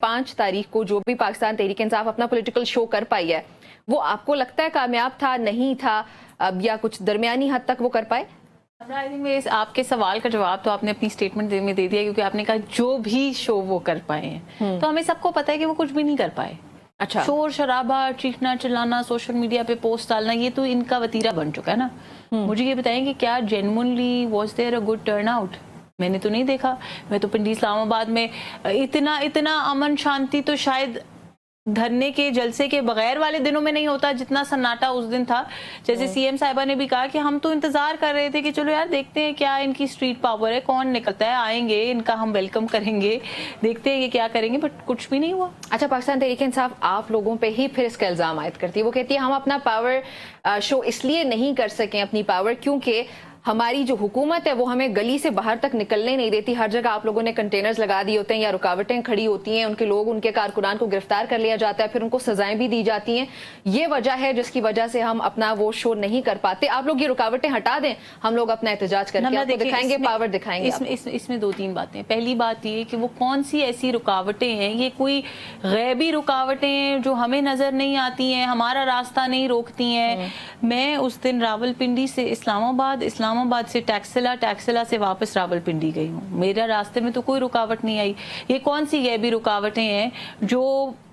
5 तारीख को जो भी पाकिस्तान तहरीक इंसाफ अपना पॉलिटिकल शो कर पाई है, वो आपको लगता है कामयाब था, नहीं था, या कुछ दरमियानी हद तक वो कर पाए? आई थिंक आपके सवाल का जवाब तो आपने अपनी स्टेटमेंट में दे दिया, क्योंकि आपने कहा जो भी शो वो कर पाए हैं, तो हमें सबको पता है कि वो कुछ भी नहीं कर पाए। अच्छा, शोर शराबा, चीखना चिल्लाना, सोशल मीडिया पे पोस्ट डालना, ये तो इनका वतीरा बन चुका है ना। मुझे ये बताएं कि क्या genuinely was there a good turn out? मैंने तो नहीं देखा। मैं तो पिंडी इस्लामाबाद में इतना अमन शांति तो शायद धरने के जलसे के बगैर वाले दिनों में नहीं होता जितना सन्नाटा उस दिन था। जैसे सीएम साहिबा ने भी कहा कि हम तो इंतजार कर रहे थे कि चलो यार देखते हैं क्या इनकी स्ट्रीट पावर है, कौन निकलता है, आएंगे, इनका हम वेलकम करेंगे, देखते हैं कि क्या करेंगे, बट कुछ भी नहीं हुआ। अच्छा, पाकिस्तान तहरीक इंसाफ आप लोगों पे ही फिर इसका इल्जाम आयद करती है। वो कहती है हम अपना पावर शो इसलिए नहीं कर सकें, अपनी पावर, क्योंकि हमारी जो हुकूमत है वो हमें गली से बाहर तक निकलने नहीं देती। हर जगह आप लोगों ने कंटेनर्स लगा दिए होते हैं या रुकावटें खड़ी होती हैं, उनके लोग, उनके कारकुनान को गिरफ्तार कर लिया जाता है, फिर उनको सजाएं भी दी जाती हैं। ये वजह है जिसकी वजह से हम अपना वो शो नहीं कर पाते। आप लोग ये रुकावटें हटा दें, हम लोग अपना एहतजाज करके आपको दिखाएंगे, पावर दिखाएंगे। इसमें 2-3 बातें। पहली बात ये कि वो कौन सी ऐसी रुकावटें हैं, ये कोई गैबी रुकावटें हैं जो हमें नजर नहीं आती हैं, हमारा रास्ता नहीं रोकती हैं। मैं उस दिन रावलपिंडी से इस्लामाबाद से टैक्सिला से वापस रावलपिंडी गई हूँ। मेरे रास्ते में तो कोई रुकावट नहीं आई। ये कौन सी गैबी रुकावटें हैं जो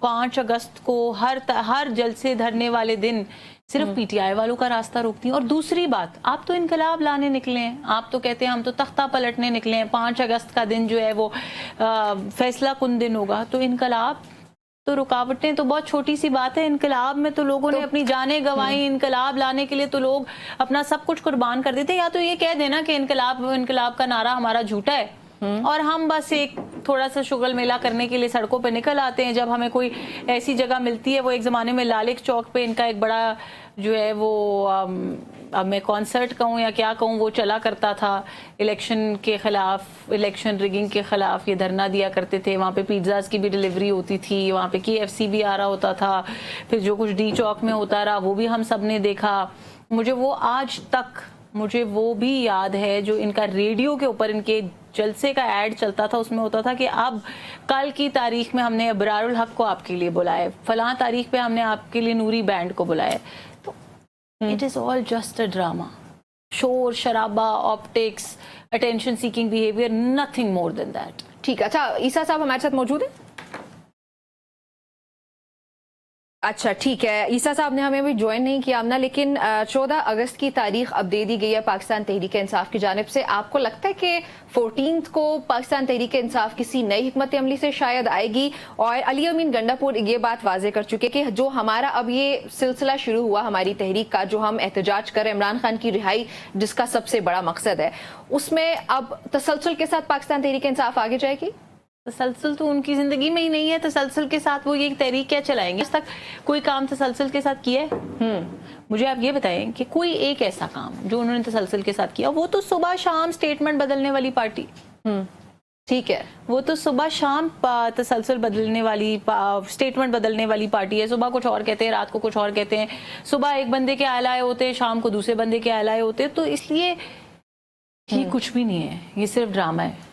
5 अगस्त को हर जलसे धरने वाले दिन सिर्फ पीटीआई वालों का रास्ता रोकती हैं? और दूसरी बात, आप तो इनकलाब लाने निकले हैं, आप तो कहते हैं हम तो तख्ता पलटने निकले हैं, 5 अगस्त का दिन जो है वो फैसला कुन दिन होगा। तो इनकलाब तो रुकावटें तो बहुत छोटी सी बात है। इनकलाब में तो लोगों ने अपनी जानें गंवाई, इनकलाब लाने के लिए तो लोग अपना सब कुछ कुर्बान कर देते हैं। या तो ये कह देना कि इनकलाब का नारा हमारा झूठा है और हम बस एक थोड़ा सा शुगल मेला करने के लिए सड़कों पे निकल आते हैं जब हमें कोई ऐसी जगह मिलती है। वो एक ज़माने में लालिक चौक पे इनका एक बड़ा जो है वो अब मैं कॉन्सर्ट कहूँ या क्या कहूँ, वो चला करता था इलेक्शन के ख़िलाफ़, इलेक्शन रिगिंग के ख़िलाफ़ ये धरना दिया करते थे। वहाँ पे पिज़्ज़ाज़ की भी डिलीवरी होती थी, वहाँ पे KFC भी आ रहा होता था, फिर जो कुछ डी चौक में होता रहा वो भी हम सब ने देखा। मुझे वो आज तक मुझे वो भी याद है जो इनका रेडियो के ऊपर इनके जलसे का ऐड चलता था, उसमें होता था कि अब कल की तारीख में हमने अबरारुल हक को आपके लिए बुलाया, फलां तारीख पे हमने आपके लिए नूरी बैंड को बुलाया। तो it is all just a drama. शोर शराबा, optics, attention seeking behaviour, nothing more than that. ठीक है। अच्छा, ईसा साहब हमारे साथ मौजूद है? अच्छा, ठीक है। ईसा साहब ने हमें अभी ज्वाइन नहीं किया हमने, लेकिन 14 अगस्त की तारीख अब दे दी गई है पाकिस्तान तहरीक इंसाफ की जानिब से। आपको लगता है कि 14 को पाकिस्तान तहरीक इंसाफ किसी नई हिकमत अमली से शायद आएगी? और अली अमीन गंडापुर ये बात वाजे कर चुके कि जो हमारा अब ये सिलसिला शुरू हुआ हमारी तहरीक का, जो हम एहतजाज करें इमरान खान की रिहाई जिसका सबसे बड़ा मकसद है, उसमें अब तसलसल के साथ पाकिस्तान तहरीक इंसाफ आगे जाएगी? तसलसल तो उनकी जिंदगी में ही नहीं है। तसलसल के साथ वो ये तहरीक क्या चलाएंगे? आज तक कोई काम तसलसल के साथ किया है? मुझे आप ये बताएं कि कोई एक ऐसा काम जो उन्होंने तसलसल के साथ किया, वो तो सुबह शाम स्टेटमेंट बदलने वाली पार्टी। ठीक है, वो तो सुबह शाम तसलसल बदलने वाली, स्टेटमेंट बदलने वाली पार्टी है। सुबह कुछ और कहते हैं, रात को कुछ और कहते हैं। सुबह एक बंदे के आलाए होते हैं, शाम को दूसरे बंदे के आलाए होते हैं। तो इसलिए ये कुछ भी नहीं है, ये सिर्फ ड्रामा है।